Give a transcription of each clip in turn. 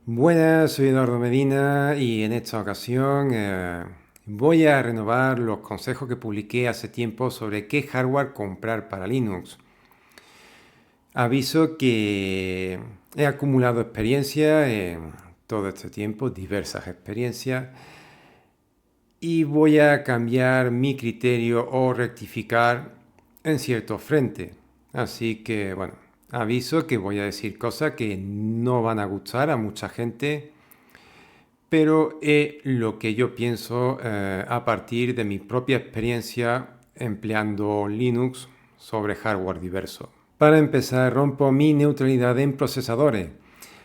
Buenas, soy Eduardo Medina y en esta ocasión voy a renovar los consejos que publiqué hace tiempo sobre qué hardware comprar para Linux. Aviso que he acumulado experiencia en todo este tiempo, diversas experiencias, y voy a cambiar mi criterio o rectificar en ciertos frentes. Así que, bueno, aviso que voy a decir cosas que no van a gustar a mucha gente, pero es lo que yo pienso a partir de mi propia experiencia empleando Linux sobre hardware diverso. Para empezar, rompo mi neutralidad en procesadores.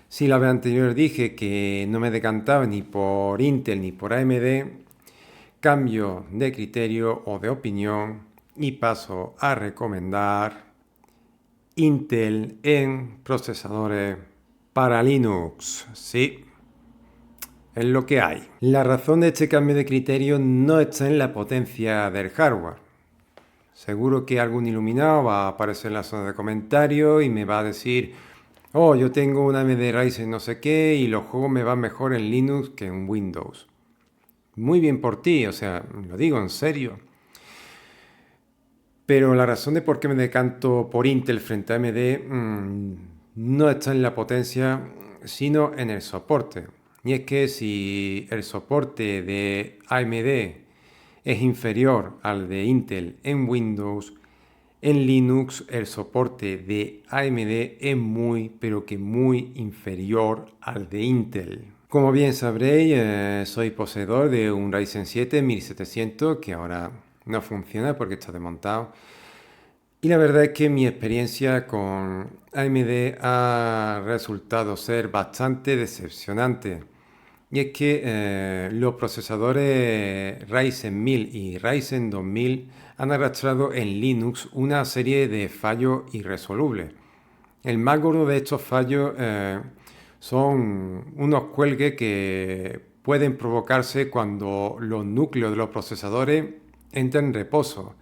Si la vez anterior dije que no me decantaba ni por Intel ni por AMD, cambio de criterio o de opinión y paso a recomendar Intel en procesadores para Linux. Sí, es lo que hay. La razón de este cambio de criterio no está en la potencia del hardware. Seguro que algún iluminado va a aparecer en la zona de comentarios y me va a decir, oh, yo tengo una AMD Ryzen no sé qué y los juegos me van mejor en Linux que en Windows. Muy bien por ti, o sea, lo digo en serio. Pero la razón de por qué me decanto por Intel frente a AMD no está en la potencia, sino en el soporte. Y es que si el soporte de AMD es inferior al de Intel en Windows, en Linux el soporte de AMD es muy, pero que muy inferior al de Intel. Como bien sabréis, soy poseedor de un Ryzen 7 1700 que ahora no funciona porque está desmontado. Y la verdad es que mi experiencia con AMD ha resultado ser bastante decepcionante. Y es que los procesadores Ryzen 1000 y Ryzen 2000 han arrastrado en Linux una serie de fallos irresolubles. El más gordo de estos fallos son unos cuelgues que pueden provocarse cuando los núcleos de los procesadores entran en reposo.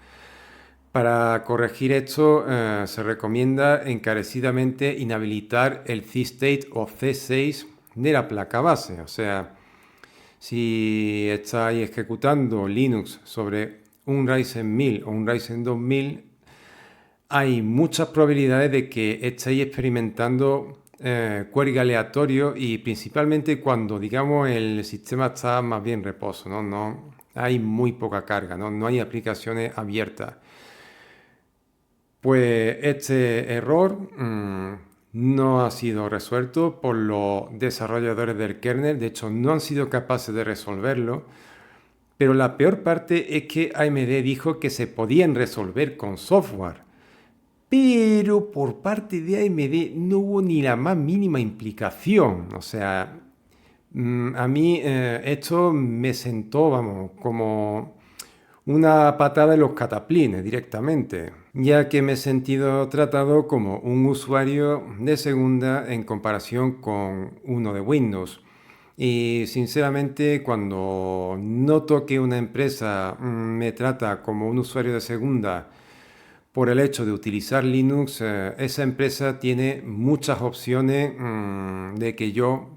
Para corregir esto, se recomienda encarecidamente inhabilitar el C-State o C6 de la placa base. O sea, si estáis ejecutando Linux sobre un Ryzen 1000 o un Ryzen 2000, hay muchas probabilidades de que estéis experimentando cuelgue aleatorio y principalmente cuando, digamos, el sistema está más bien en reposo, ¿no? No hay muy poca carga, ¿no? No hay aplicaciones abiertas. Pues este error no ha sido resuelto por los desarrolladores del kernel, de hecho no han sido capaces de resolverlo, pero la peor parte es que AMD dijo que se podían resolver con software, pero por parte de AMD no hubo ni la más mínima implicación, o sea, a mí esto me sentó, vamos, como una patada en los cataplines directamente, ya que me he sentido tratado como un usuario de segunda en comparación con uno de Windows. Y sinceramente, cuando noto que una empresa me trata como un usuario de segunda por el hecho de utilizar Linux, esa empresa tiene muchas opciones de que yo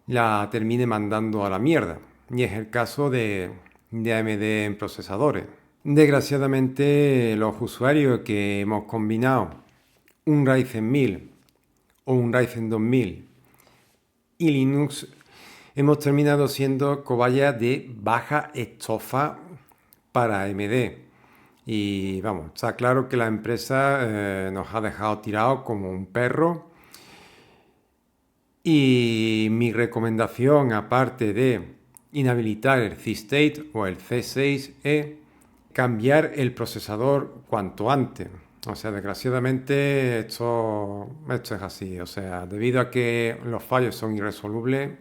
la termine mandando a la mierda. Y es el caso de AMD en procesadores. Desgraciadamente, los usuarios que hemos combinado un Ryzen 1000 o un Ryzen 2000 y Linux, hemos terminado siendo cobayas de baja estofa para AMD. Y vamos, está claro que la empresa nos ha dejado tirados como un perro. Y mi recomendación, aparte de inhabilitar el C-State o el C6, es cambiar el procesador cuanto antes. O sea, desgraciadamente esto es así. O sea, debido a que los fallos son irresolubles,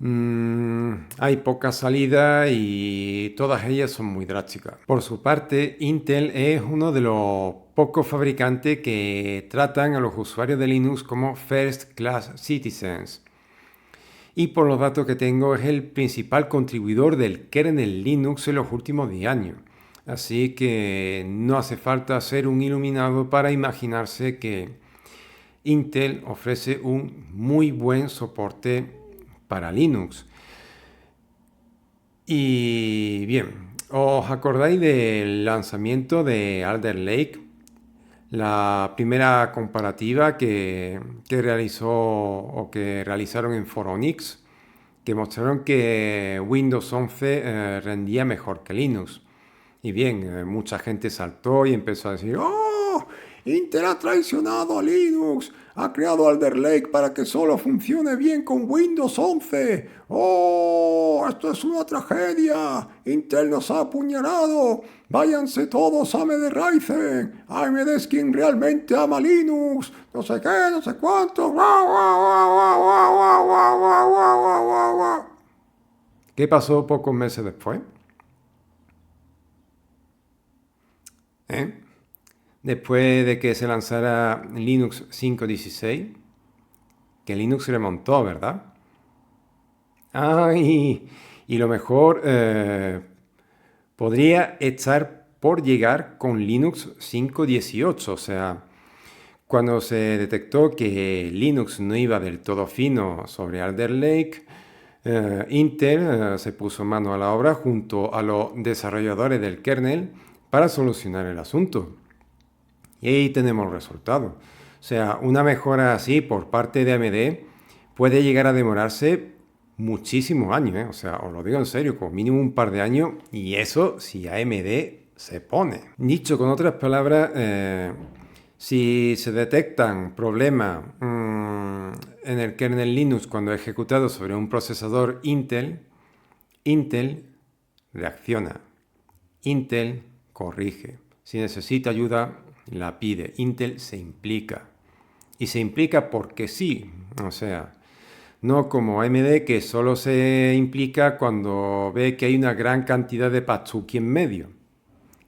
hay poca salida y todas ellas son muy drásticas. Por su parte, Intel es uno de los pocos fabricantes que tratan a los usuarios de Linux como First Class Citizens. Y por los datos que tengo es el principal contribuidor del kernel Linux en los últimos 10 años. Así que no hace falta ser un iluminado para imaginarse que Intel ofrece un muy buen soporte para Linux. Y bien, ¿os acordáis del lanzamiento de Alder Lake? La primera comparativa que realizaron en Phoronix, que mostraron que Windows 11 rendía mejor que Linux. Y bien, mucha gente saltó y empezó a decir, ¡Oh! Intel ha traicionado a Linux, ha creado Alder Lake para que solo funcione bien con Windows 11. ¡Oh! Esto es una tragedia. Intel nos ha apuñalado. Váyanse todos a AMD Ryzen. AMD es quien realmente ama Linux. No sé qué, no sé cuánto. ¿Qué pasó pocos meses después? ¿Eh? Después de que se lanzara Linux 5.16, que Linux remontó, ¿verdad? Ah, y lo mejor, podría estar por llegar con Linux 5.18, o sea, cuando se detectó que Linux no iba del todo fino sobre Alder Lake, Intel se puso mano a la obra junto a los desarrolladores del kernel para solucionar el asunto. Y ahí tenemos el resultado. O sea, una mejora así por parte de AMD puede llegar a demorarse muchísimos años, ¿eh? O sea, os lo digo en serio, como mínimo un par de años, y eso si AMD se pone. Dicho con otras palabras, si se detectan problemas en el kernel Linux cuando ejecutado sobre un procesador Intel, Intel reacciona, Intel corrige. Si necesita ayuda, la pide. Intel se implica. Y se implica porque sí. O sea, no como AMD que solo se implica cuando ve que hay una gran cantidad de patsuki en medio.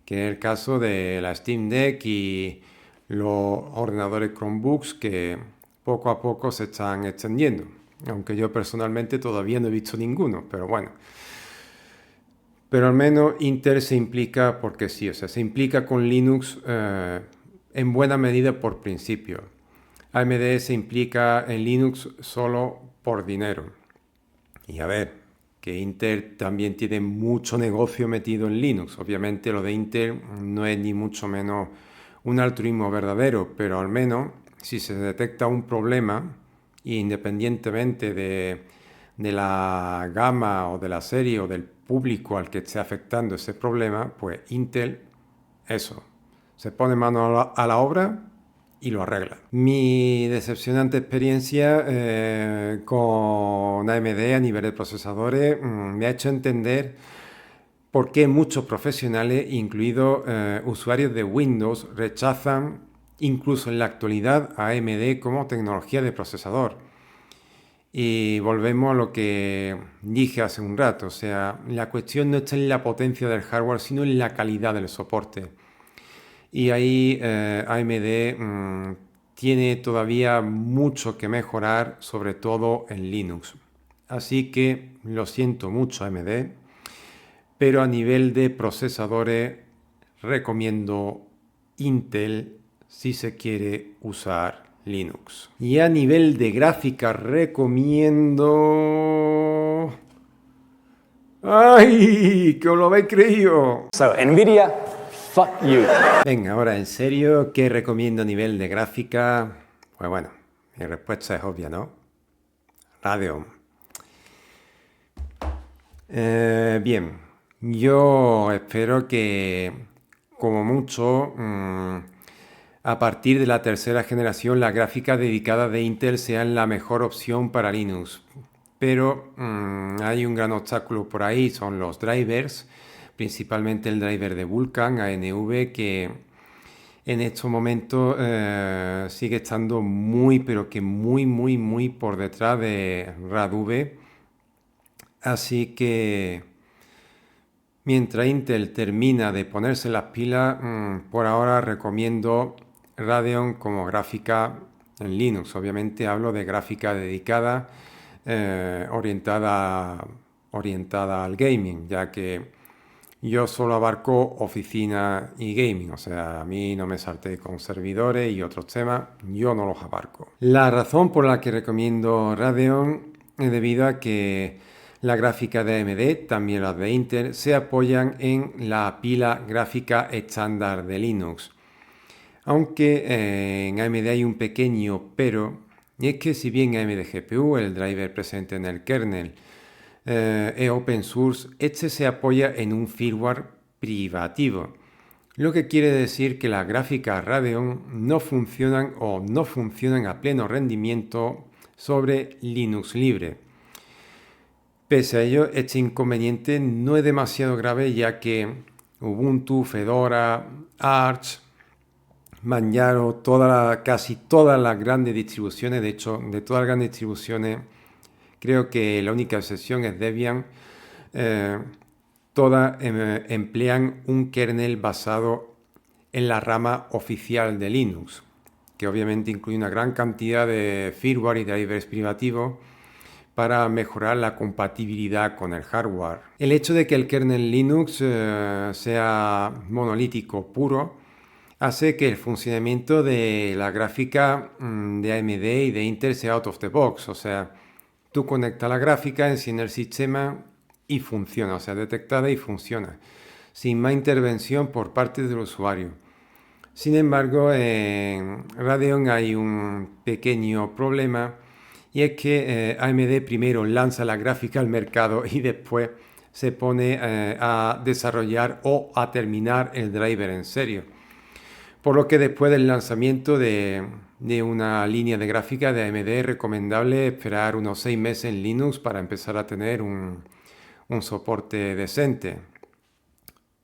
Que es el caso de la Steam Deck y los ordenadores Chromebooks que poco a poco se están extendiendo. Aunque yo personalmente todavía no he visto ninguno, pero bueno. Pero al menos Intel se implica porque sí, o sea, se implica con Linux en buena medida por principio. AMD se implica en Linux solo por dinero. Y a ver, que Intel también tiene mucho negocio metido en Linux. Obviamente lo de Intel no es ni mucho menos un altruismo verdadero, pero al menos si se detecta un problema, independientemente de la gama o de la serie o del público al que esté afectando ese problema, pues Intel, eso, se pone mano a la obra y lo arregla. Mi decepcionante experiencia con AMD a nivel de procesadores me ha hecho entender por qué muchos profesionales, incluidos usuarios de Windows, rechazan incluso en la actualidad a AMD como tecnología de procesador. Y volvemos a lo que dije hace un rato, o sea, la cuestión no está en la potencia del hardware, sino en la calidad del soporte. Y ahí AMD tiene todavía mucho que mejorar, sobre todo en Linux. Así que lo siento mucho AMD, pero a nivel de procesadores recomiendo Intel si se quiere usar Linux. Y a nivel de gráfica recomiendo... ¡Ay! ¡Que os lo habéis creído! So, NVIDIA, fuck you. Venga, ahora en serio, ¿qué recomiendo a nivel de gráfica? Pues bueno, mi respuesta es obvia, ¿no? Radeon. Bien, yo espero que, como mucho, a partir de la tercera generación, las gráficas dedicadas de Intel sean la mejor opción para Linux. Pero hay un gran obstáculo por ahí, son los drivers, principalmente el driver de Vulkan, ANV, que en estos momentos sigue estando muy, pero que muy por detrás de RADV. Así que mientras Intel termina de ponerse las pilas, por ahora recomiendo Radeon como gráfica en Linux. Obviamente hablo de gráfica dedicada, orientada al gaming, ya que Yo solo abarco oficina y gaming, o sea, a mí no me salté con servidores y otros temas, yo no los abarco. La razón por la que recomiendo Radeon es debido a que la gráfica de AMD, también las de Intel, se apoyan en la pila gráfica estándar de Linux. Aunque en AMD hay un pequeño pero, y es que si bien AMD GPU, el driver presente en el kernel, es open source, este se apoya en un firmware privativo, lo que quiere decir que las gráficas Radeon no funcionan o no funcionan a pleno rendimiento sobre Linux libre. Pese a ello, este inconveniente no es demasiado grave, ya que Ubuntu, Fedora, Arch, Manjaro, casi todas las grandes distribuciones, de hecho, de todas las grandes distribuciones, creo que la única excepción es Debian, todas emplean un kernel basado en la rama oficial de Linux, que obviamente incluye una gran cantidad de firmware y drivers privativos para mejorar la compatibilidad con el hardware. El hecho de que el kernel Linux sea monolítico puro hace que el funcionamiento de la gráfica de AMD y de Intel sea out of the box, o sea, tú conectas la gráfica, enciendes el sistema y funciona, o sea, detectada y funciona, sin más intervención por parte del usuario. Sin embargo, en Radeon hay un pequeño problema, y es que AMD primero lanza la gráfica al mercado y después se pone a desarrollar o a terminar el driver en serio. Por lo que después del lanzamiento de una línea de gráfica de AMD es recomendable esperar unos 6 meses en Linux para empezar a tener un soporte decente.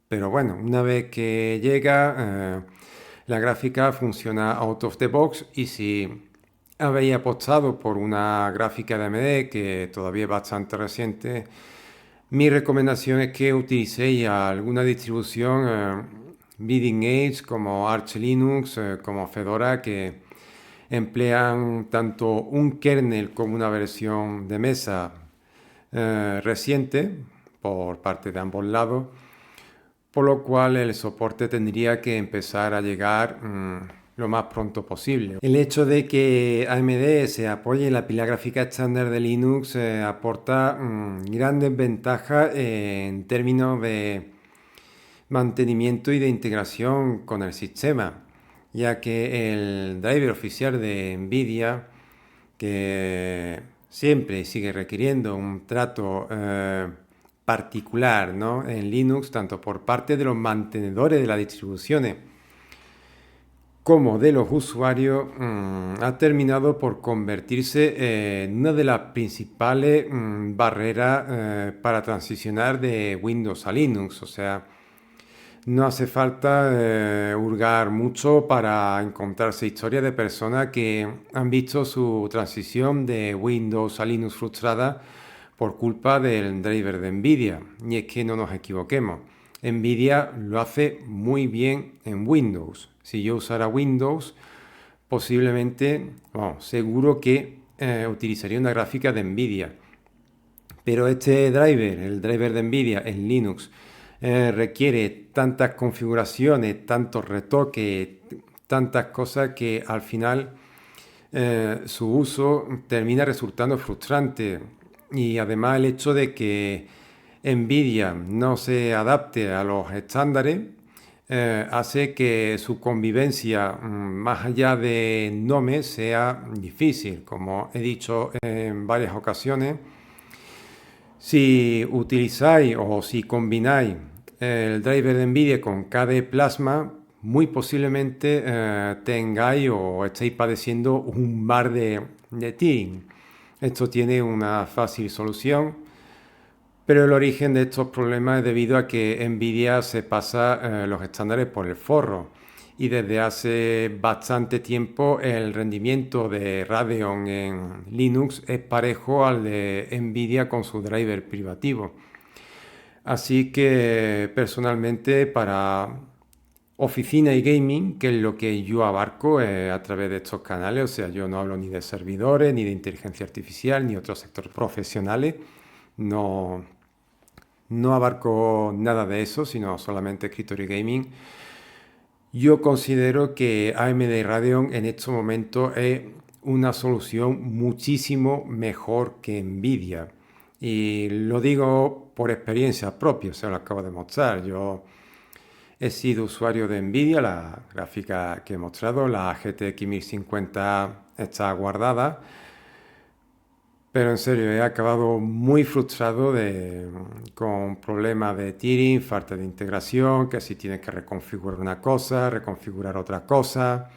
Pero bueno, una vez que llega, la gráfica funciona out of the box, y si habéis apostado por una gráfica de AMD que todavía es bastante reciente, mi recomendación es que utilicéis alguna distribución Bleeding Edge como Arch Linux, como Fedora, que emplean tanto un kernel como una versión de mesa reciente por parte de ambos lados, por lo cual el soporte tendría que empezar a llegar lo más pronto posible. El hecho de que AMD se apoye en la pila gráfica estándar de Linux aporta grandes ventajas en términos de mantenimiento y de integración con el sistema, ya que el driver oficial de NVIDIA, que siempre sigue requiriendo un trato particular, ¿no?, en Linux, tanto por parte de los mantenedores de las distribuciones como de los usuarios, ha terminado por convertirse en una de las principales barreras para transicionar de Windows a Linux. O sea, no hace falta hurgar mucho para encontrarse historias de personas que han visto su transición de Windows a Linux frustrada por culpa del driver de NVIDIA. Y es que no nos equivoquemos, NVIDIA lo hace muy bien en Windows. Si yo usara Windows, posiblemente, seguro que utilizaría una gráfica de NVIDIA. Pero este driver, el driver de NVIDIA en Linux, requiere tantas configuraciones, tantos retoques, tantas cosas que al final su uso termina resultando frustrante. Y además el hecho de que NVIDIA no se adapte a los estándares hace que su convivencia más allá de Nome sea difícil. Como he dicho en varias ocasiones, si utilizáis o si combináis el driver de NVIDIA con KDE Plasma, muy posiblemente tengáis o estéis padeciendo un bar de tearing. Esto tiene una fácil solución, pero el origen de estos problemas es debido a que NVIDIA se pasa los estándares por el forro, y desde hace bastante tiempo el rendimiento de Radeon en Linux es parejo al de NVIDIA con su driver privativo. Así que personalmente, para oficina y gaming, que es lo que yo abarco a través de estos canales, o sea, yo no hablo ni de servidores, ni de inteligencia artificial, ni otros sectores profesionales, no no abarco nada de eso, sino solamente escritorio gaming. Yo considero que AMD Radeon en estos momentos es una solución muchísimo mejor que Nvidia. Y lo digo por experiencia propia, se lo acabo de mostrar. Yo he sido usuario de Nvidia, la gráfica que he mostrado, la GTX 1050 está guardada. Pero en serio, he acabado muy frustrado con problemas de tearing, falta de integración, que si tienes que reconfigurar una cosa, reconfigurar otra cosa.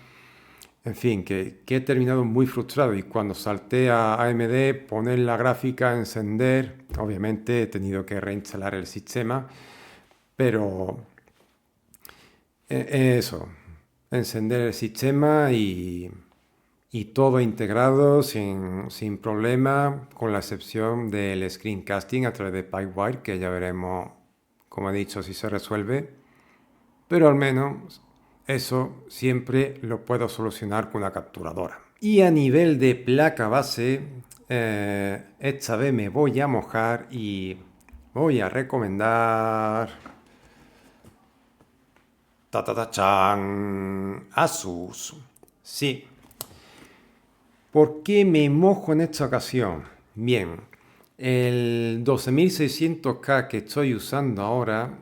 En fin, que he terminado muy frustrado y cuando salté a AMD, poner la gráfica, encender, obviamente he tenido que reinstalar el sistema, pero eso, encender el sistema y todo integrado sin problema, con la excepción del screencasting a través de Pipewire, que ya veremos, como he dicho, si se resuelve. Pero al menos eso siempre lo puedo solucionar con una capturadora. Y a nivel de placa base, esta vez me voy a mojar y voy a recomendar ¡chan! Asus. Sí. ¿Por qué me mojo en esta ocasión? Bien, el 12600K que estoy usando ahora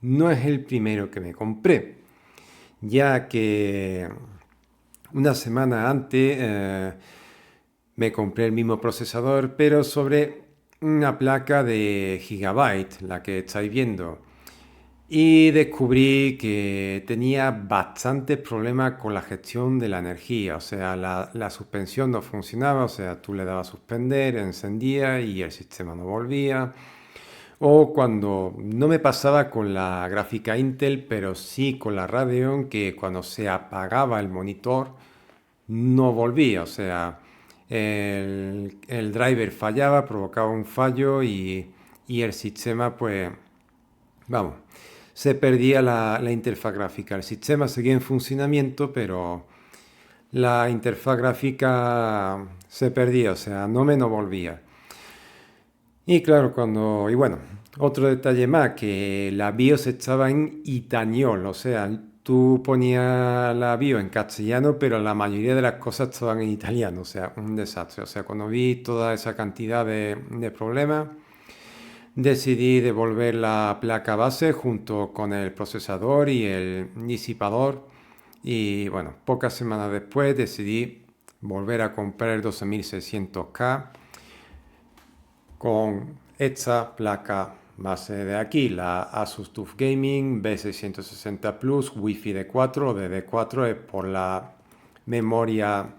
no es el primero que me compré, ya que una semana antes me compré el mismo procesador, pero sobre una placa de Gigabyte, la que estáis viendo. Y descubrí que tenía bastantes problemas con la gestión de la energía, o sea, la suspensión no funcionaba, o sea, tú le dabas a suspender, encendía y el sistema no volvía. O cuando no me pasaba con la gráfica Intel, pero sí con la Radeon, que cuando se apagaba el monitor no volvía, o sea, el driver fallaba, provocaba un fallo y el sistema, pues, vamos, se perdía la interfaz gráfica. El sistema seguía en funcionamiento, pero la interfaz gráfica se perdía, o sea, no volvía. Y claro, y bueno, otro detalle más, que la BIOS estaba en itañol, o sea, tú ponías la BIOS en castellano, pero la mayoría de las cosas estaban en italiano, o sea, un desastre. O sea, cuando vi toda esa cantidad de problemas, decidí devolver la placa base junto con el procesador y el disipador. Y bueno, pocas semanas después decidí volver a comprar el 12600K con esta placa base de aquí, la Asus TUF Gaming B660 Plus Wi-Fi D4 o DD4 es por la memoria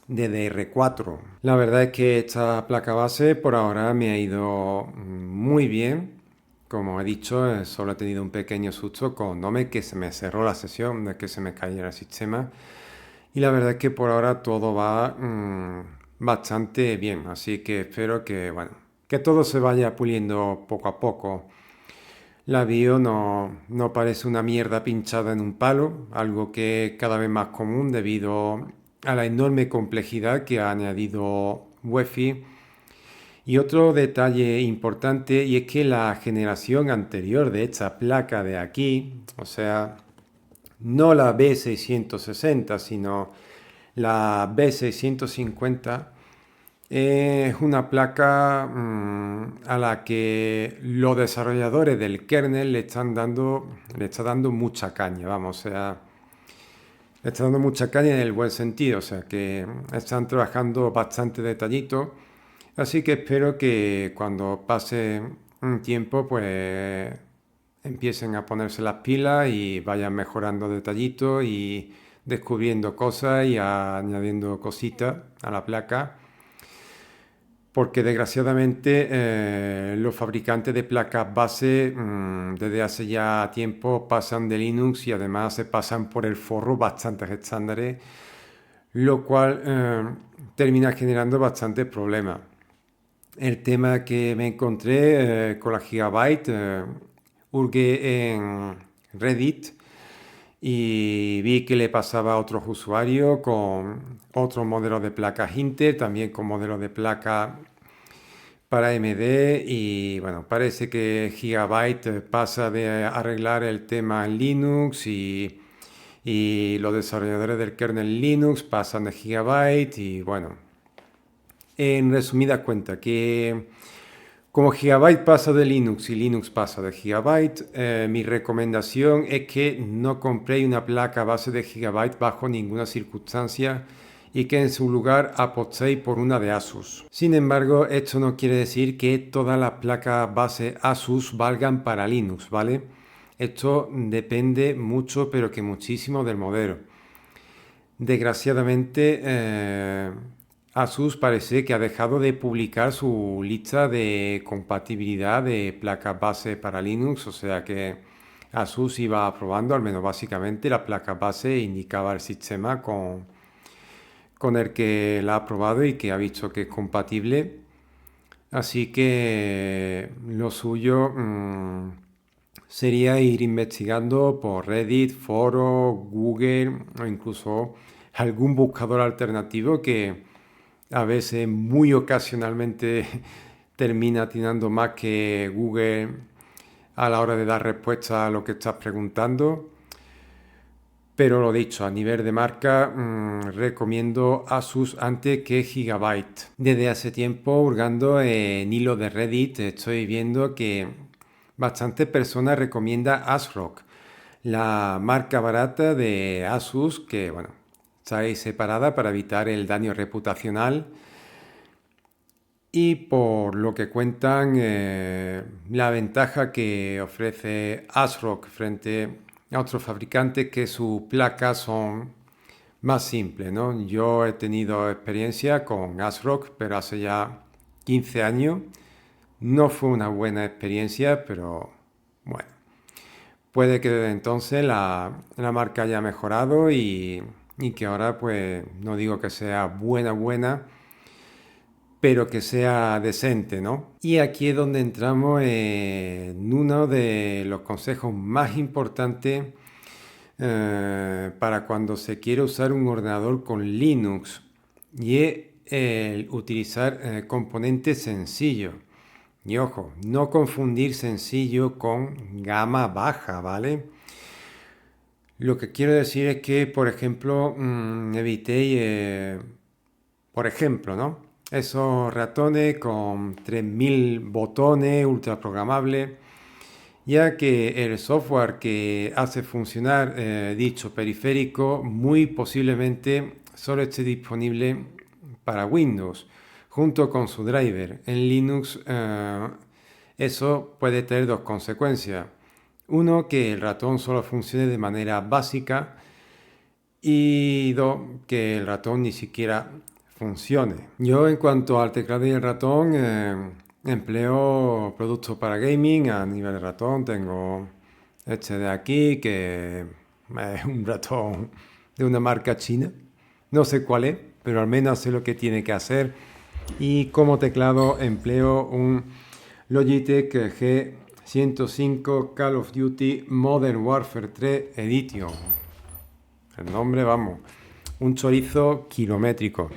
DDR4. La verdad es que esta placa base por ahora me ha ido muy bien. Como he dicho, solo he tenido un pequeño susto con Nome, que se me cerró la sesión, de que se me cayera el sistema. Y la verdad es que por ahora todo va bastante bien. Así que espero que, bueno, que todo se vaya puliendo poco a poco. La BIOS no parece una mierda pinchada en un palo, algo que es cada vez más común debido a la enorme complejidad que ha añadido UEFI. Y otro detalle importante, y es que la generación anterior de esta placa de aquí, o sea, no la B660, sino la B650, es una placa a la que los desarrolladores del kernel le está dando mucha caña, vamos, o sea, le está dando mucha caña en el buen sentido, o sea, que están trabajando bastante detallito, así que espero que cuando pase un tiempo, pues empiecen a ponerse las pilas y vayan mejorando detallitos y descubriendo cosas y añadiendo cositas a la placa. Porque desgraciadamente los fabricantes de placas base desde hace ya tiempo pasan de Linux y además se pasan por el forro bastantes estándares, lo cual termina generando bastantes problemas. El tema que me encontré con la Gigabyte, hurgué en Reddit y vi que le pasaba a otros usuarios con otros modelos de placas Intel, también con modelos de placa para AMD y bueno, parece que Gigabyte pasa de arreglar el tema en Linux y los desarrolladores del kernel Linux pasan de Gigabyte y bueno, en resumidas cuentas que como Gigabyte pasa de Linux y Linux pasa de Gigabyte, mi recomendación es que no compréis una placa base de Gigabyte bajo ninguna circunstancia y que en su lugar apostéis por una de Asus. Sin embargo, esto no quiere decir que todas las placas base Asus valgan para Linux, ¿vale? Esto depende mucho, pero que muchísimo del modelo. Desgraciadamente, Asus parece que ha dejado de publicar su lista de compatibilidad de placas base para Linux, o sea que Asus iba aprobando, al menos básicamente, la placa base e indicaba el sistema con el que la ha probado y que ha visto que es compatible. Así que lo suyo sería ir investigando por Reddit, foro, Google o incluso algún buscador alternativo que a veces muy ocasionalmente termina atinando más que Google a la hora de dar respuesta a lo que estás preguntando. Pero lo dicho, a nivel de marca, recomiendo Asus antes que Gigabyte. Desde hace tiempo, hurgando en hilo de Reddit, estoy viendo que bastantes personas recomiendan ASRock, la marca barata de Asus, que bueno, está ahí separada para evitar el daño reputacional. Y por lo que cuentan, la ventaja que ofrece ASRock frente a otros fabricantes que sus placas son más simples, ¿no? Yo he tenido experiencia con ASRock, pero hace ya 15 años. No fue una buena experiencia, pero bueno. Puede que desde entonces la marca haya mejorado y que ahora pues no digo que sea buena, pero que sea decente, ¿no? Y aquí es donde entramos en uno de los consejos más importantes para cuando se quiere usar un ordenador con Linux y es el utilizar componentes sencillos. Y ojo, no confundir sencillo con gama baja, ¿vale? Lo que quiero decir es que, por ejemplo, evitéis, por ejemplo, ¿no? Esos ratones con 3000 botones ultra programables, ya que el software que hace funcionar dicho periférico muy posiblemente solo esté disponible para Windows, junto con su driver. En Linux eso puede tener dos consecuencias. Uno, que el ratón solo funcione de manera básica y dos, que el ratón ni siquiera funcione. Yo en cuanto al teclado y el ratón empleo productos para gaming a nivel de ratón. Tengo este de aquí que es un ratón de una marca china. No sé cuál es, pero al menos sé lo que tiene que hacer. Y como teclado empleo un Logitech G105 Call of Duty Modern Warfare 3 Edition. El nombre, vamos, un chorizo kilométrico.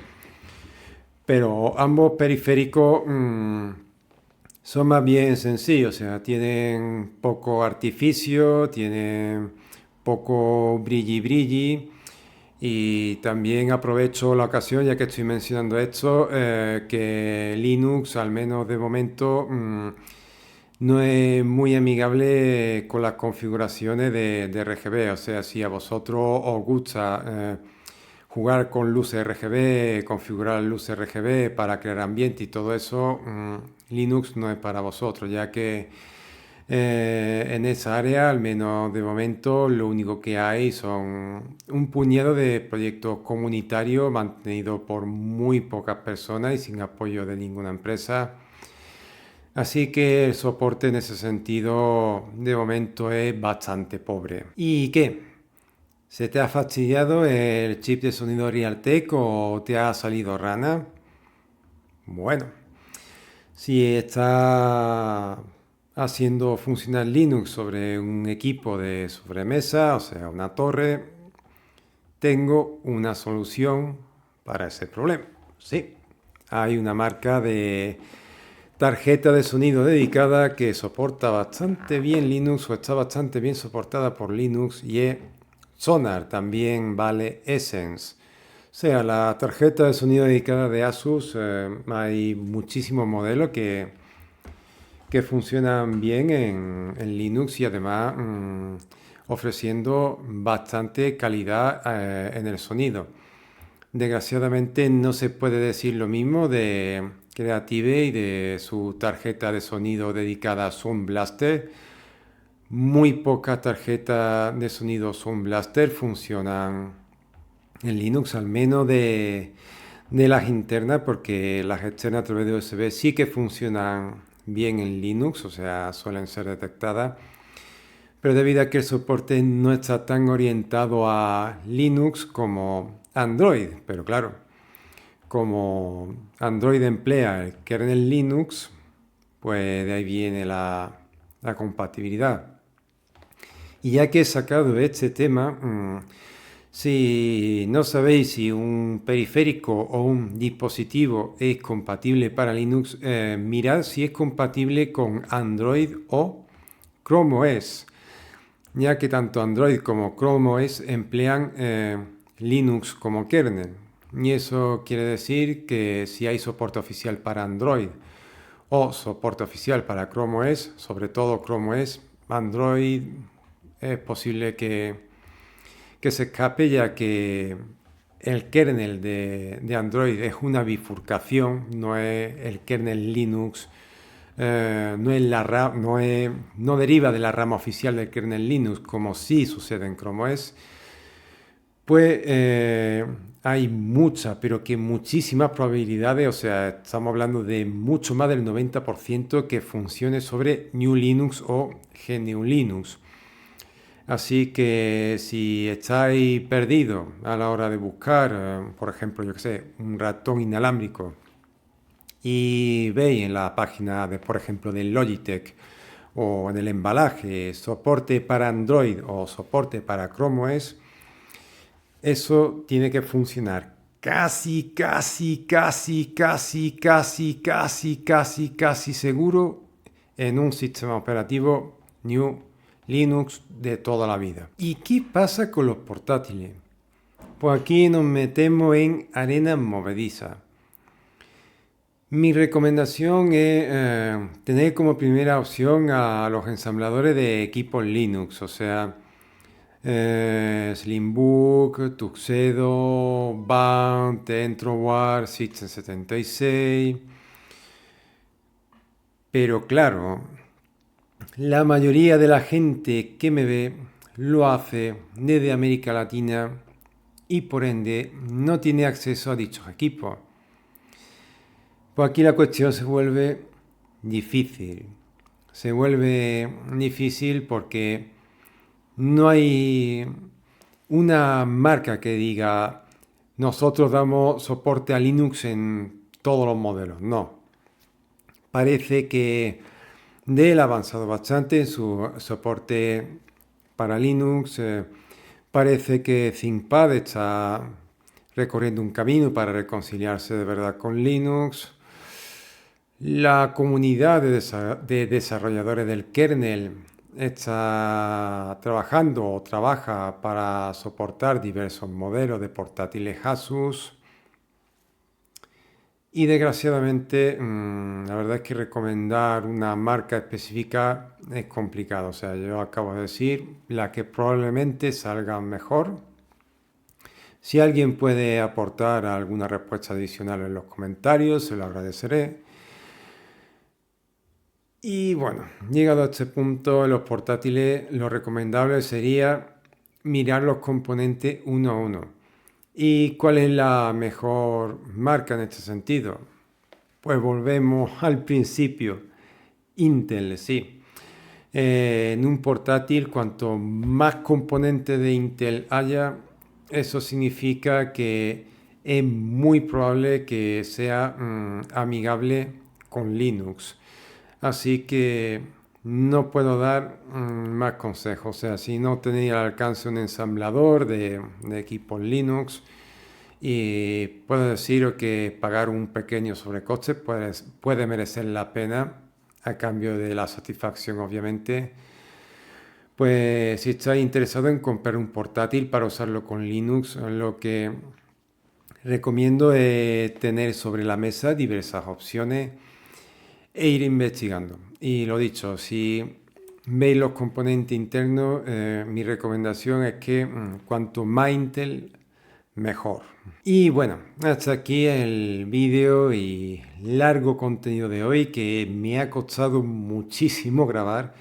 Pero ambos periféricos son más bien sencillos, o sea, tienen poco artificio, tienen poco brilli y también aprovecho la ocasión, ya que estoy mencionando esto, que Linux, al menos de momento, no es muy amigable con las configuraciones de RGB, o sea, si a vosotros os gusta jugar con luces RGB, configurar luces RGB para crear ambiente y todo eso, Linux no es para vosotros, ya que en esa área, al menos de momento, lo único que hay son un puñado de proyectos comunitarios mantenidos por muy pocas personas y sin apoyo de ninguna empresa. Así que el soporte en ese sentido de momento es bastante pobre. ¿Y qué? ¿Se te ha fastidiado el chip de sonido Realtek o te ha salido rana? Bueno, si está haciendo funcionar Linux sobre un equipo de sobremesa, o sea, una torre, tengo una solución para ese problema. Sí, hay una marca de tarjeta de sonido dedicada que soporta bastante bien Linux o está bastante bien soportada por Linux y es Sonar, también vale Essence. O sea, la tarjeta de sonido dedicada de Asus, hay muchísimos modelos que funcionan bien en Linux y además ofreciendo bastante calidad en el sonido. Desgraciadamente no se puede decir lo mismo de Creative y de su tarjeta de sonido dedicada a Sound Blaster. Muy pocas tarjetas de sonido Sound Blaster funcionan en Linux, al menos de las internas, porque las externas a través de USB sí que funcionan bien en Linux, o sea, suelen ser detectadas. Pero debido a que el soporte no está tan orientado a Linux como Android, pero claro, como Android emplea el kernel Linux, pues de ahí viene la compatibilidad. Y ya que he sacado este tema, si no sabéis si un periférico o un dispositivo es compatible para Linux, mirad si es compatible con Android o Chrome OS, ya que tanto Android como Chrome OS emplean Linux como kernel. Y eso quiere decir que si hay soporte oficial para Android o soporte oficial para Chrome OS, sobre todo Chrome OS, Android es posible que se escape, ya que el kernel de Android es una bifurcación, no es el kernel Linux, no deriva de la rama oficial del kernel Linux, como sí sucede en Chrome OS. Pues hay muchas, pero que muchísimas probabilidades, o sea, estamos hablando de mucho más del 90% que funcione sobre GNU Linux o GNU Linux. Así que si estáis perdidos a la hora de buscar, por ejemplo, yo que sé, un ratón inalámbrico y veis en la página de, por ejemplo, de Logitech o en el embalaje soporte para Android o soporte para Chrome OS, eso tiene que funcionar casi seguro en un sistema operativo GNU Linux de toda la vida. ¿Y qué pasa con los portátiles? Pues aquí nos metemos en arena movediza. Mi recomendación es tener como primera opción a los ensambladores de equipos Linux, o sea, Slimbook, Tuxedo, Bound, Entroware, System76. Pero claro, la mayoría de la gente que me ve lo hace desde América Latina y por ende no tiene acceso a dichos equipos. Pues aquí la cuestión se vuelve difícil. Se vuelve difícil porque no hay una marca que diga nosotros damos soporte a Linux en todos los modelos. No. Parece que Dell ha avanzado bastante en su soporte para Linux. Parece que ThinkPad está recorriendo un camino para reconciliarse de verdad con Linux. La comunidad de desarrolladores del kernel está trabajando o trabaja para soportar diversos modelos de portátiles Asus. Y desgraciadamente, la verdad es que recomendar una marca específica es complicado. O sea, yo acabo de decir la que probablemente salga mejor. Si alguien puede aportar alguna respuesta adicional en los comentarios, se lo agradeceré. Y bueno, llegado a este punto, en los portátiles lo recomendable sería mirar los componentes uno a uno. ¿Y cuál es la mejor marca en este sentido? Pues volvemos al principio. Intel, sí. En un portátil, cuanto más componentes de Intel haya, eso significa que es muy probable que sea amigable con Linux. Así que no puedo dar más consejos. O sea, si no tenéis al alcance un ensamblador de equipos Linux y puedo deciros que pagar un pequeño sobrecoste puede merecer la pena a cambio de la satisfacción, obviamente. Pues si estáis interesado en comprar un portátil para usarlo con Linux, lo que recomiendo es tener sobre la mesa diversas opciones e ir investigando. Y lo dicho, si veis los componentes internos, mi recomendación es que cuanto más Intel, mejor. Y bueno, hasta aquí el vídeo y largo contenido de hoy que me ha costado muchísimo grabar.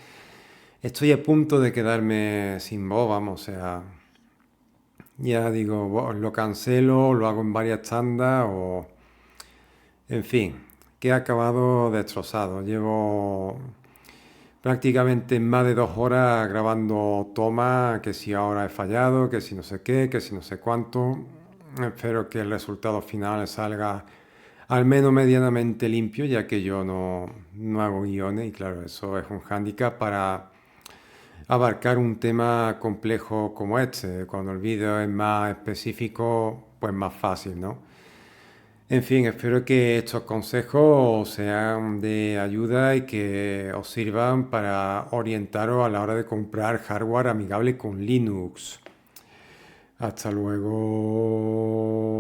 Estoy a punto de quedarme sin voz, vamos, o sea, ya digo, lo cancelo, lo hago en varias tandas o, en fin, que he acabado destrozado. Llevo prácticamente más de 2 horas grabando tomas, que si ahora he fallado, que si no sé qué, que si no sé cuánto. Espero que el resultado final salga al menos medianamente limpio, ya que yo no hago guiones y claro, eso es un hándicap para abarcar un tema complejo como este. Cuando el vídeo es más específico, pues más fácil, ¿no? En fin, espero que estos consejos sean de ayuda y que os sirvan para orientaros a la hora de comprar hardware amigable con Linux. Hasta luego.